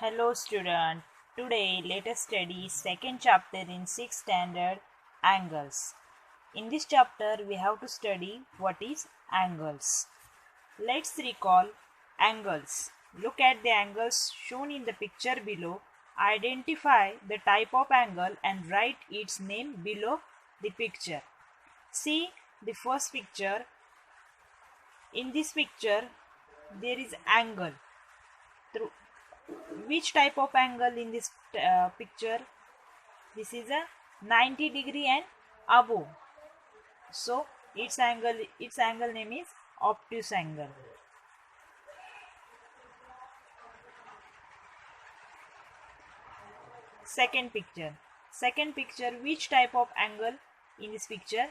Hello student. Today let us study second chapter in 6th standard angles. In this chapter we have to study what is angles. Let's recall angles. Look at the angles shown in the picture below. Identify the type of angle and write its name below the picture. See the first picture. In this picture there is angle. Through which type of angle in this picture? This is a 90 degree and above, so its angle name is obtuse angle. Second picture, which type of angle in this picture?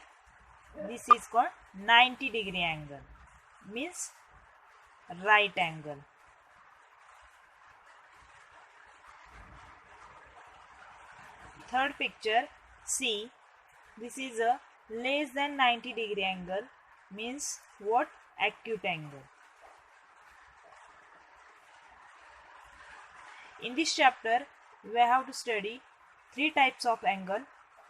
This is called 90 degree angle, means right angle. Third picture, see, this is a less than 90 degree angle, means what? Acute angle. In this chapter we have to study three types of angle: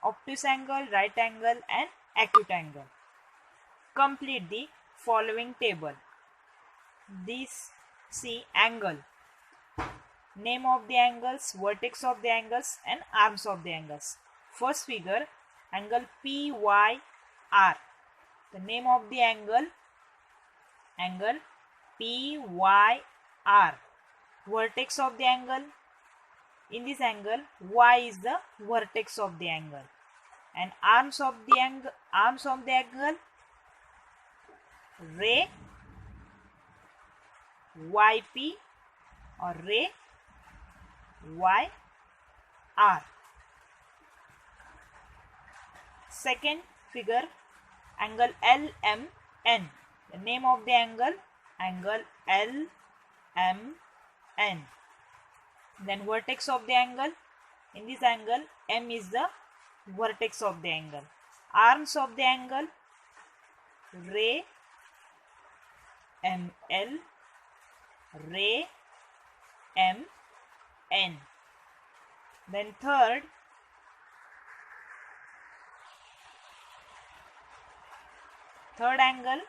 obtuse angle, right angle and acute angle. Complete the following table. This, see, angle, name of the angles, vertex of the angles and arms of the angles. First figure, angle PYR. The name of the angle PYR. Vertex of the angle, in this angle Y is the vertex of the angle, and arms of the angle ray YP or ray YR. Second figure, angle LMN. The name of the angle LMN. Then vertex of the angle, in this angle M is the vertex of the angle. Arms of the angle ray ML, ray MN. Then third angle,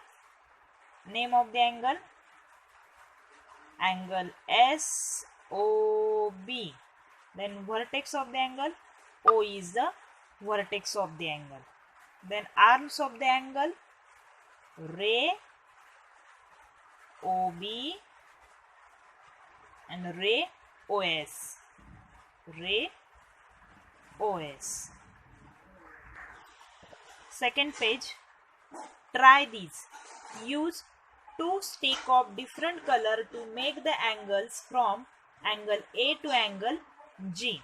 name of the angle SOB. Then vertex of the angle O is the vertex of the angle. Then arms of the angle ray OB and ray OS. Second page, try these. Use two sticks of different color to make the angles from angle A to angle G.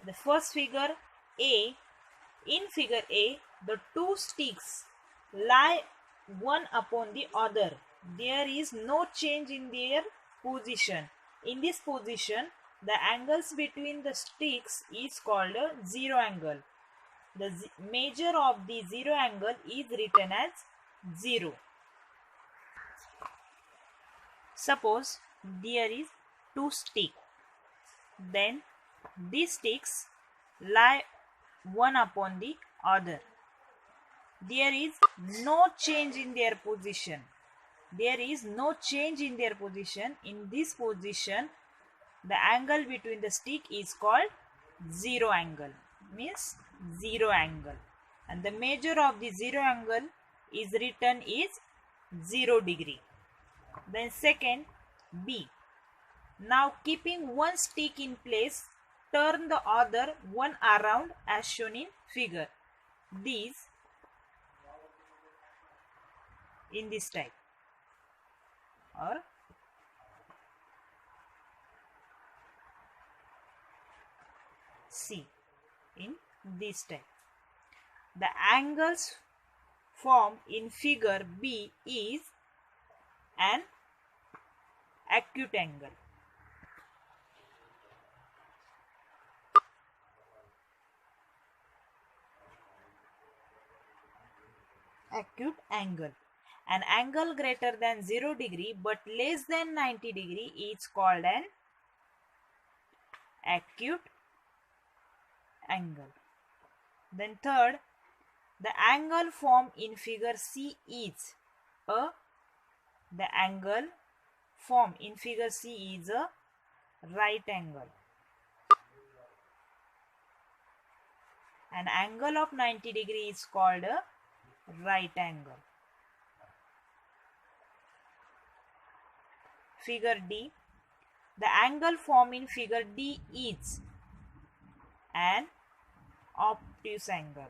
The first figure A, in figure A, the two sticks lie one upon the other. There is no change in their position. In this position, the angles between the sticks is called a zero angle. The measure of the zero angle is written as 0. Suppose there is two sticks. Then these sticks lie one upon the other. There is no change in their position. In this position, the angle between the stick is called zero angle, means zero angle, and the measure of the zero angle is written is 0 degree. Then second, B. Now keeping one stick in place, turn the other one around as shown in figure. These in this type, or C in this type. The angles formed in figure B is an acute angle. Acute angle. An angle greater than 0 degree but less than 90 degree is called an acute angle. Then third, the angle formed in figure C is a right angle. An angle of 90 degree is called a right angle. Figure D, the angle formed in figure D is an obtuse angle.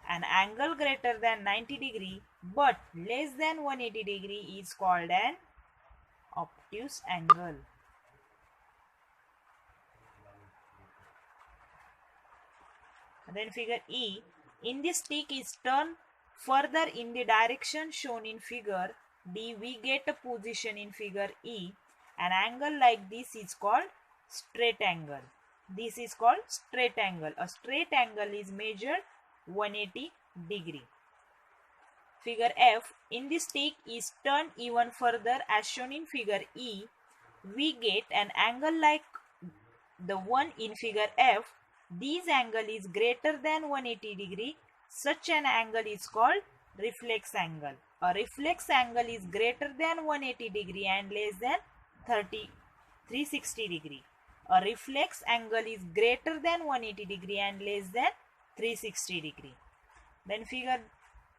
An angle greater than 90 degree but less than 180 degree is called an obtuse angle. Then figure E, in this stick is turned further in the direction shown in figure D, we get a position in figure E. An angle like this is called straight angle. This is called straight angle. A straight angle is measured 180 degree. Figure F, in this stick is turned even further as shown in figure E. We get an angle like the one in figure F. This angle is greater than 180 degree. Such an angle is called reflex angle. A reflex angle is greater than 180 degree and less than 360 degree. A reflex angle is greater than 180 degree and less than 360 degree. Then figure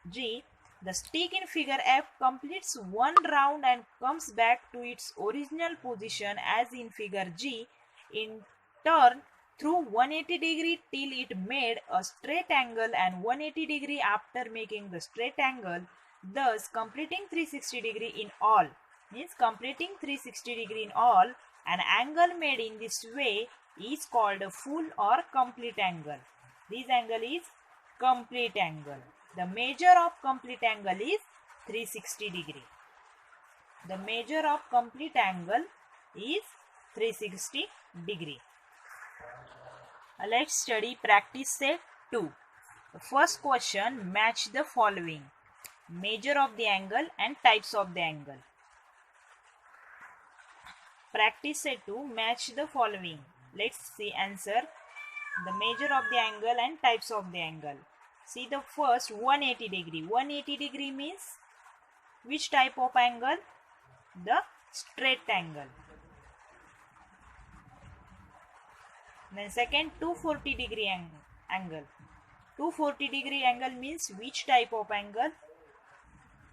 G, the stick in figure F completes one round and comes back to its original position as in figure G. In turn through 180 degree till it made a straight angle and 180 degree after making the straight angle, thus completing 360 degree in all. Means completing 360 degree in all, an angle made in this way is called a full or complete angle. This angle is complete angle. The measure of complete angle is 360 degree. The measure of complete angle is 360 degree. Let's study practice set 2. The first question, match the following: measure of the angle and types of the angle. Practice set 2, match the following. Let's see answer. The measure of the angle and types of the angle. See the first 180 degree. 180 degree means which type of angle? The straight angle. Then second 240 degree angle. 240 degree angle means which type of angle?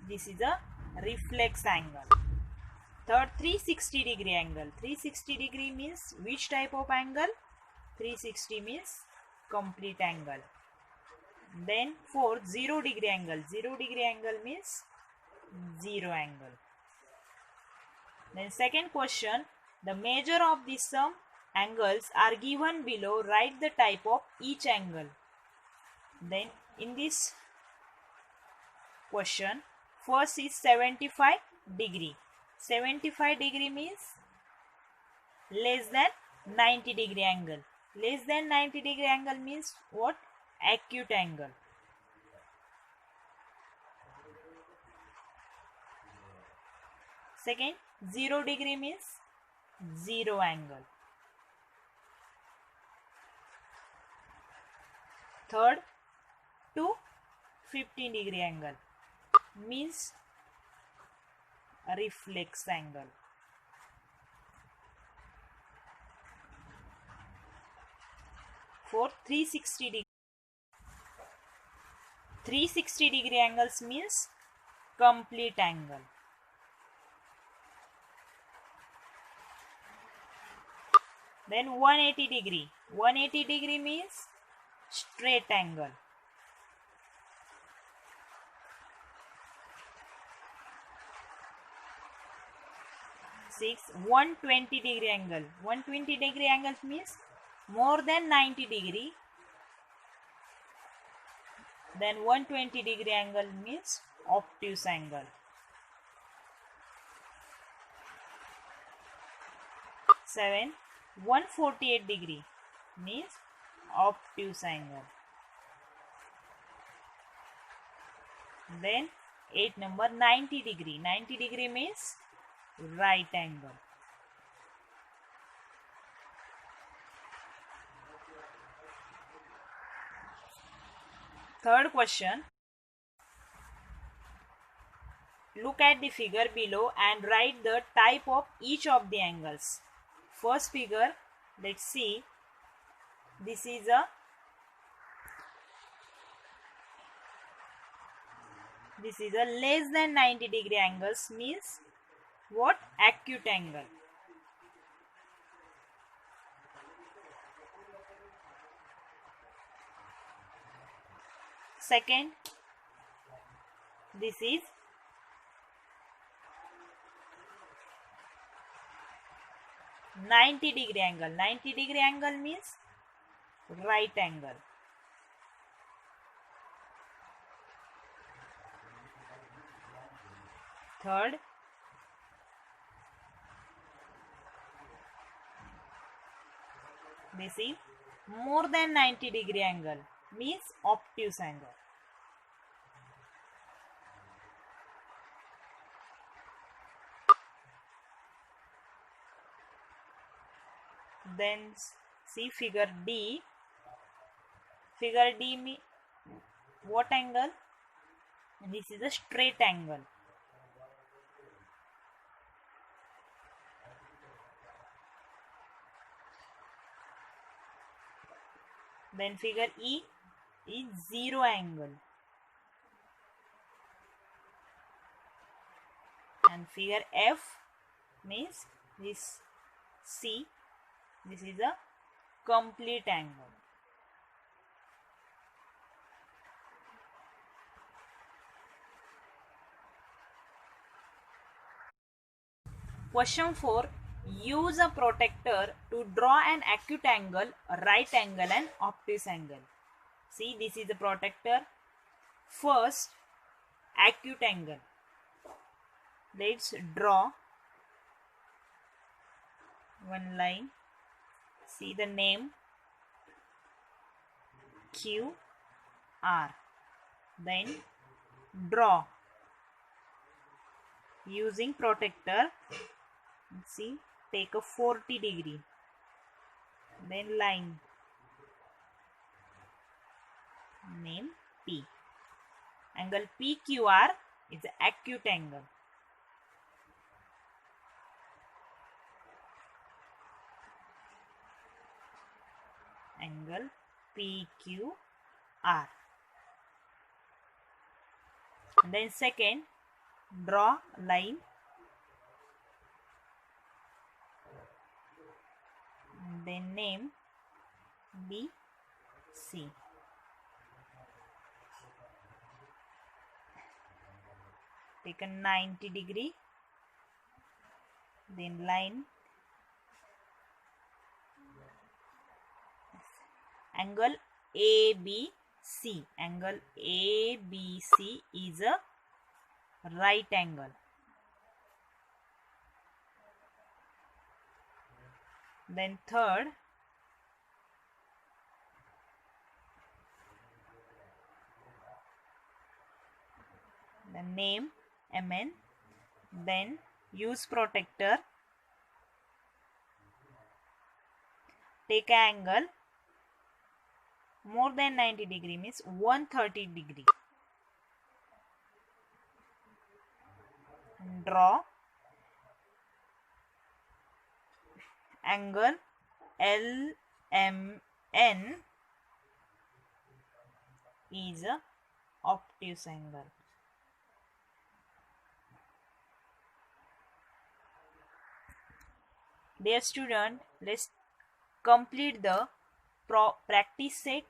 This is a reflex angle. Third 360 degree angle. 360 degree means which type of angle? 360 means complete angle. Then fourth 0 degree angle. 0 degree angle means zero angle. Then second question, the measure of the sum angles are given below. Write the type of each angle. Then in this question, first is 75 degree. 75 degree means less than 90 degree angle. Less than 90 degree angle means what? Acute angle. Second, 0 degree means zero angle. Third, 15 degree angle means a reflex angle. Fourth, 360 degree. 360 degree angles means complete angle. Then 180 degree. 180 degree means straight angle. Six, 120 degree angle. 120 degree angle means more than 90 degree. Then 120 degree angle means obtuse angle. 7, 148 degree means obtuse angle. Then 8 number 90 degree. 90 degree means right angle. Third question. Look at the figure below and write the type of each of the angles. First figure, let's see. This is a less than 90 degree angles, means what? Acute angle. Second, this is -90 degree angle. 90 degree angle means right angle. Third, this is more than 90 degree angle, means obtuse angle. Then see figure D. Figure D means what angle? This is a straight angle. Then figure E is zero angle. And figure F means this C. This is a complete angle. Question 4. Use a protractor to draw an acute angle, a right angle and obtuse angle. See, this is the protractor. First, acute angle. Let's draw one line. See the name QR. Then draw using protractor. See, take a 40 degree. Then line. Name P. Angle PQR is the acute angle. Angle PQR. And then second, draw line. Then name BC. Take a 90 degree. Then line. Angle ABC. Angle ABC is a right angle. Then third, the name MN. Then use protractor. Take an angle more than 90 degree, means 130 degree. Draw angle LMN is a obtuse angle. Dear student, let's complete the practice set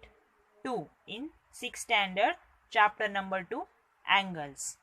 2 in 6th standard, chapter number 2, angles.